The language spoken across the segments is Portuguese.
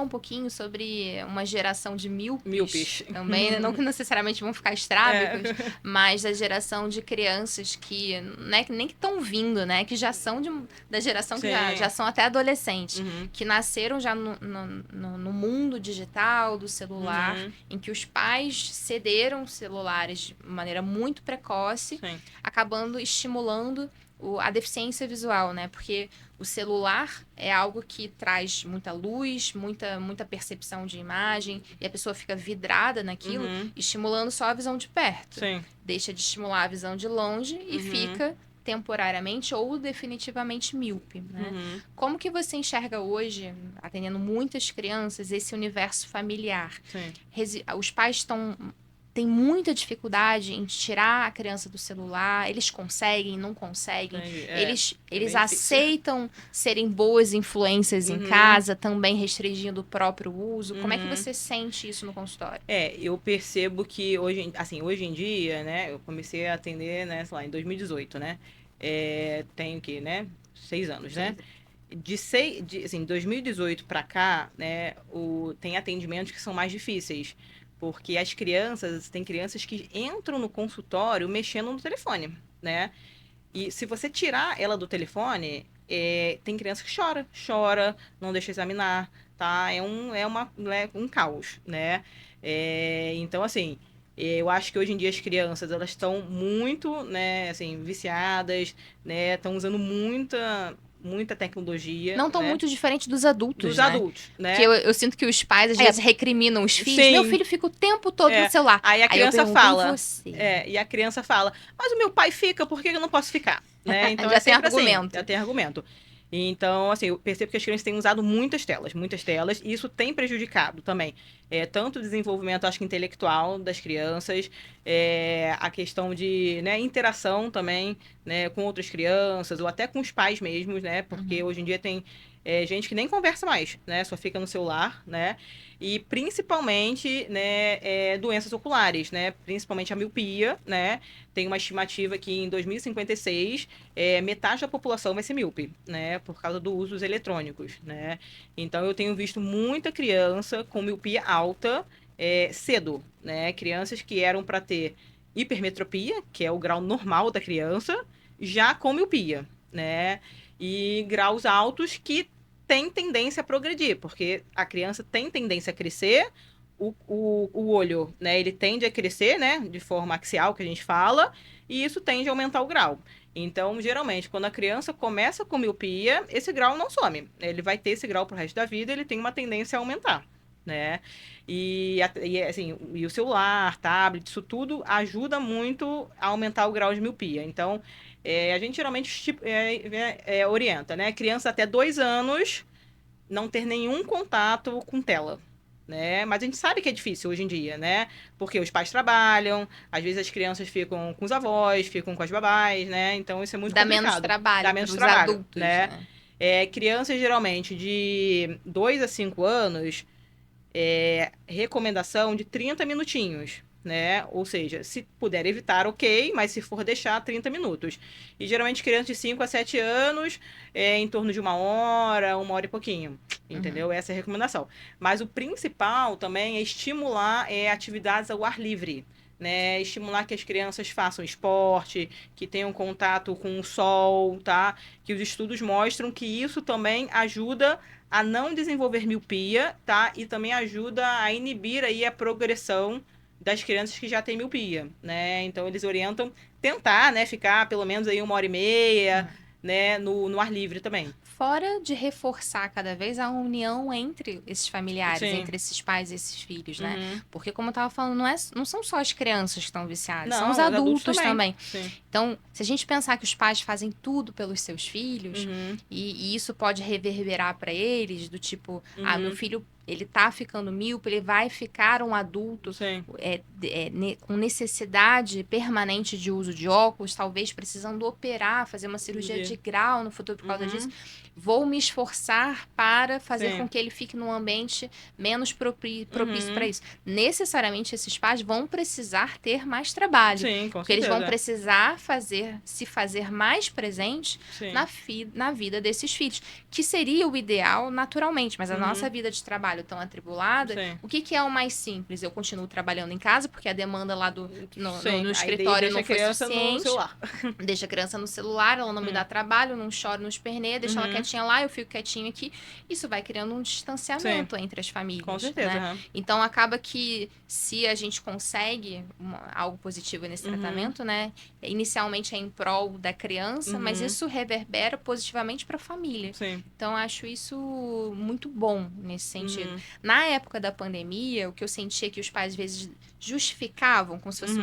um pouquinho sobre uma geração de Míopes. também, né? Não que necessariamente vão ficar estrábicos, mas a geração de crianças que, né, que nem que estão vindo, né? Que já são da geração que já são até adolescentes, que nasceram já no mundo digital, do celular, em que os pais cederam celulares de maneira muito precoce, acabando estimulando a deficiência visual, né? Porque o celular é algo que traz muita luz, muita percepção de imagem, e a pessoa fica vidrada naquilo, estimulando só a visão de perto. Deixa de estimular a visão de longe e fica temporariamente ou definitivamente míope, né? Como que você enxerga hoje, atendendo muitas crianças, esse universo familiar? Os pais têm muita dificuldade em tirar a criança do celular, eles conseguem, não conseguem, eles aceitam serem boas influências em casa, também restringindo o próprio uso. Como é que você sente isso no consultório? Eu percebo que hoje em dia, né, eu comecei a atender, né, sei lá, em 2018, né, tenho que, né, 6 anos, né, de 2018 para cá, né, tem atendimentos que são mais difíceis, porque tem crianças que entram no consultório mexendo no telefone, né? E se você tirar ela do telefone, tem criança que chora, não deixa examinar, tá? É um caos, né? Então, assim, eu acho que hoje em dia as crianças, elas estão muito, né, assim, viciadas, né? Estão usando muita tecnologia, não tão né? muito diferente dos adultos, Dos né? adultos, né? Porque eu sinto que os pais, às vezes, recriminam os filhos. Sim. Meu filho fica o tempo todo no celular. Aí a criança eu fala. você. E a criança fala, mas o meu pai fica, por que eu não posso ficar? Né? Então Já é sempre tem argumento. assim. Já tem argumento. Então, assim, eu percebo que as crianças têm usado muitas telas, e isso tem prejudicado também. Tanto o desenvolvimento, acho que, intelectual das crianças, a questão de, né, interação também, né, com outras crianças, ou até com os pais mesmos, né? Porque hoje em dia tem gente que nem conversa mais, né? Só fica no celular, né? E principalmente, né, doenças oculares, né? Principalmente a miopia, né? Tem uma estimativa que em 2056 metade da população vai ser míope, né? Por causa do uso dos eletrônicos, né? Então eu tenho visto muita criança com miopia alta cedo, né? Crianças que eram para ter hipermetropia, que é o grau normal da criança, já com miopia, né? E graus altos que tem tendência a progredir, porque a criança tem tendência a crescer, o olho, né, ele tende a crescer, né, de forma axial, que a gente fala, e isso tende a aumentar o grau. Então, geralmente, quando a criança começa com miopia, esse grau não some. Ele vai ter esse grau pro resto da vida, ele tem uma tendência a aumentar, né? Assim, e o celular, tablet, isso tudo ajuda muito a aumentar o grau de miopia. Então, a gente geralmente orienta, né? Criança até 2 anos não ter nenhum contato com tela, né? Mas a gente sabe que é difícil hoje em dia, né? Porque os pais trabalham, às vezes as crianças ficam com os avós, ficam com as babás, né? Então isso é muito Dá menos complicado. trabalho Dá para menos os trabalho, adultos, né? né? Crianças geralmente de 2 a 5 anos, recomendação de 30 minutinhos, né? Ou seja, se puder evitar, ok, mas se for deixar, 30 minutos. E geralmente crianças de 5 a 7 anos, em torno de 1 hora, 1 hora e pouquinho, entendeu? Essa é a recomendação. Mas o principal também é estimular atividades ao ar livre. Né, estimular que as crianças façam esporte, que tenham contato com o sol, tá? Que os estudos mostram que isso também ajuda a não desenvolver miopia, tá? E também ajuda a inibir aí a progressão das crianças que já têm miopia, né? Então eles orientam tentar, né, ficar pelo menos aí 1 hora e meia, né, no ar livre também. Fora de reforçar cada vez a união entre esses familiares, Sim. entre esses pais e esses filhos, né? Uhum. Porque, como eu tava falando, não são só as crianças que estão viciadas, são Não, os os adultos adultos também. Sim. Então, se a gente pensar que os pais fazem tudo pelos seus filhos, e isso pode reverberar para eles, do tipo, meu filho, ele tá ficando míope, ele vai ficar um adulto com necessidade permanente de uso de óculos, talvez precisando operar, fazer uma cirurgia de grau no futuro por causa disso. vou me esforçar para fazer Sim. com que ele fique num ambiente menos propício para isso. Necessariamente esses pais vão precisar ter mais trabalho. Sim, com porque eles certeza. vão precisar se fazer mais presentes Sim. na vida desses filhos. Que seria o ideal naturalmente, mas a nossa vida de trabalho tão atribulada, Sim. o que é o mais simples? Eu continuo trabalhando em casa, porque a demanda lá no Aí escritório deixa não a foi criança no suficiente. celular. Deixa a criança no celular, ela não me dá trabalho, não chora, não esperneia, deixa ela quietinha lá, eu fico quietinho aqui. Isso vai criando um distanciamento entre as famílias. Com certeza. Né? Então acaba que se a gente consegue algo positivo nesse tratamento, né? Inicialmente é em prol da criança, mas isso reverbera positivamente para a família. Sim. Então acho isso muito bom nesse sentido. Na época da pandemia, o que eu sentia que os pais às vezes justificavam como se fosse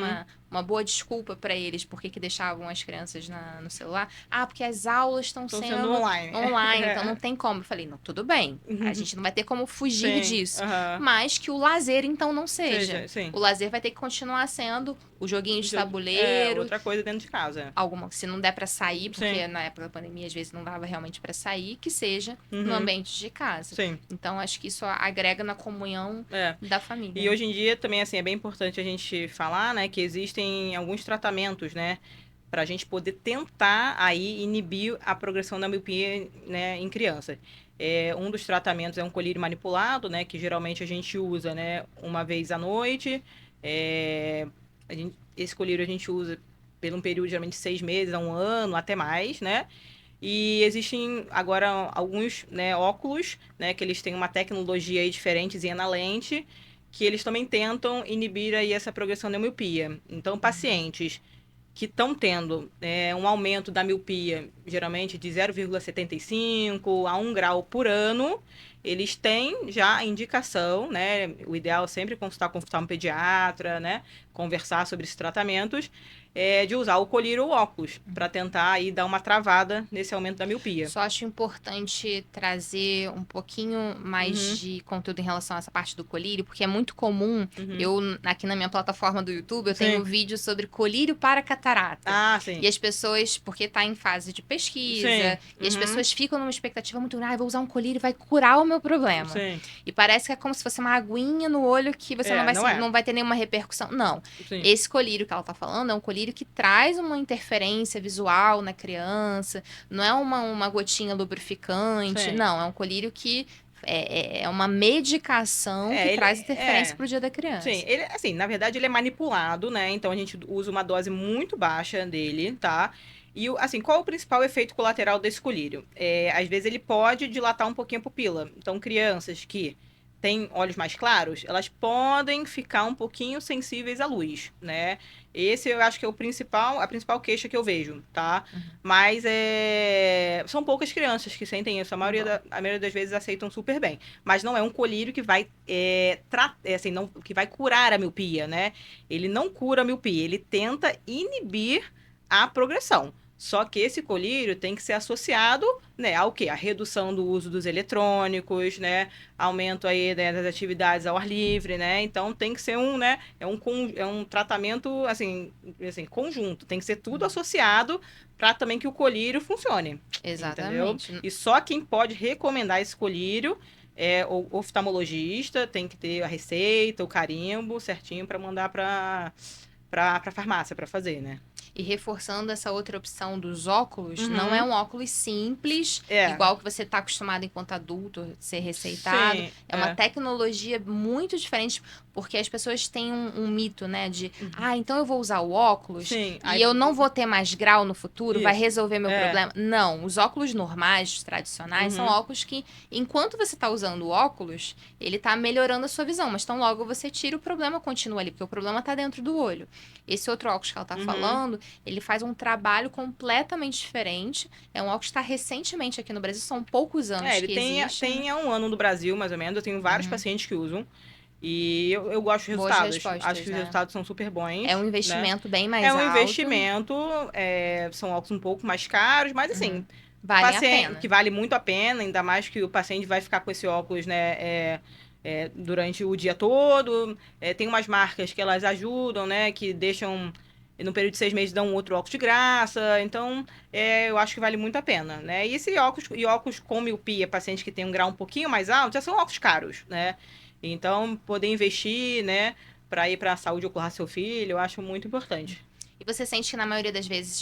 uma boa desculpa para eles porque que deixavam as crianças no celular. Ah, porque as aulas estão sendo online, então não tem como. Eu falei, não, tudo bem, a gente não vai ter como fugir disso. Mas que o lazer, então, não seja. O lazer vai ter que continuar sendo o joguinho de tabuleiro. Outra coisa dentro de casa. Se não der para sair, porque na época da pandemia, às vezes, não dava realmente para sair, que seja no ambiente de casa. Sim. Então, acho que isso agrega na comunhão da família. E hoje em dia, também, assim, é bem importante a gente falar, né, que existem alguns tratamentos, né, para a gente poder tentar aí inibir a progressão da miopia, né, em crianças. Um dos tratamentos é um colírio manipulado, né, que geralmente a gente usa, né, uma vez à noite. Esse colírio a gente usa por um período geralmente de 6 meses a 1 ano, até mais, né? E existem agora alguns, né, óculos, né, que eles têm uma tecnologia aí diferentezinha na lente, que eles também tentam inibir aí essa progressão da miopia. Então, pacientes que estão tendo um aumento da miopia, geralmente de 0,75 a 1 grau por ano, eles têm já a indicação, né? O ideal é sempre consultar um pediatra, né? Conversar sobre esses tratamentos, de usar o colírio ou óculos, para tentar aí dar uma travada nesse aumento da miopia. Só acho importante trazer um pouquinho mais de conteúdo em relação a essa parte do colírio, porque é muito comum, eu aqui na minha plataforma do YouTube, eu tenho vídeo sobre colírio para catarata. Ah, sim. E as pessoas, porque está em fase de pesquisa, e as pessoas ficam numa expectativa muito grande, vou usar um colírio, vai curar o meu problema. Sim. E parece que é como se fosse uma aguinha no olho que você não vai ter nenhuma repercussão. Não. Sim. Esse colírio que ela está falando é um colírio que traz uma interferência visual na criança, não é uma gotinha lubrificante, não, é um colírio que é uma medicação que traz interferência pro dia da criança. Sim, ele, assim, na verdade ele é manipulado, né, então a gente usa uma dose muito baixa dele, tá? E, assim, qual é o principal efeito colateral desse colírio? Às vezes ele pode dilatar um pouquinho a pupila, então crianças que têm olhos mais claros, elas podem ficar um pouquinho sensíveis à luz, né? Esse eu acho que é a principal queixa que eu vejo, tá? Mas são poucas crianças que sentem isso. A maioria das vezes aceitam super bem. Mas não é um colírio que vai que vai curar a miopia, né? Ele não cura a miopia, ele tenta inibir a progressão. Só que esse colírio tem que ser associado, né, ao quê? A redução do uso dos eletrônicos, né? Aumento aí, né, das atividades ao ar livre, né? Então tem que ser um tratamento assim, conjunto. Tem que ser tudo associado para também que o colírio funcione. Exatamente. Entendeu? E só quem pode recomendar esse colírio é o oftalmologista, tem que ter a receita, o carimbo certinho para mandar para farmácia para fazer, né? E reforçando essa outra opção dos óculos, não é um óculos simples, igual que você está acostumado enquanto adulto ser receitado. Sim, é uma tecnologia muito diferente, porque as pessoas têm um mito, né? De, então eu vou usar o óculos eu não vou ter mais grau no futuro, vai resolver meu problema. Não, os óculos normais, os tradicionais, são óculos que, enquanto você está usando o óculos, ele está melhorando a sua visão, mas tão logo você tira, o problema continua ali, porque o problema está dentro do olho. Esse outro óculos que ela está falando, ele faz um trabalho completamente diferente. É um óculos que está recentemente aqui no Brasil, são poucos anos que existe. Ele tem há 1 ano no Brasil, mais ou menos. Eu tenho vários pacientes que usam. E eu gosto dos resultados. Acho que os resultados são super bons. É um investimento bem mais alto. É um investimento. São óculos um pouco mais caros, mas assim... Vale a pena. Que vale muito a pena, ainda mais que o paciente vai ficar com esse óculos, né... durante o dia todo. Tem umas marcas que elas ajudam, né? Que deixam E no período de 6 meses dão um outro óculos de graça. Então, eu acho que vale muito a pena, né? E esse óculos com miopia, pacientes que têm um grau um pouquinho mais alto, já são óculos caros, né? Então, poder investir, né, para ir para a saúde ocular seu filho, eu acho muito importante. E você sente que na maioria das vezes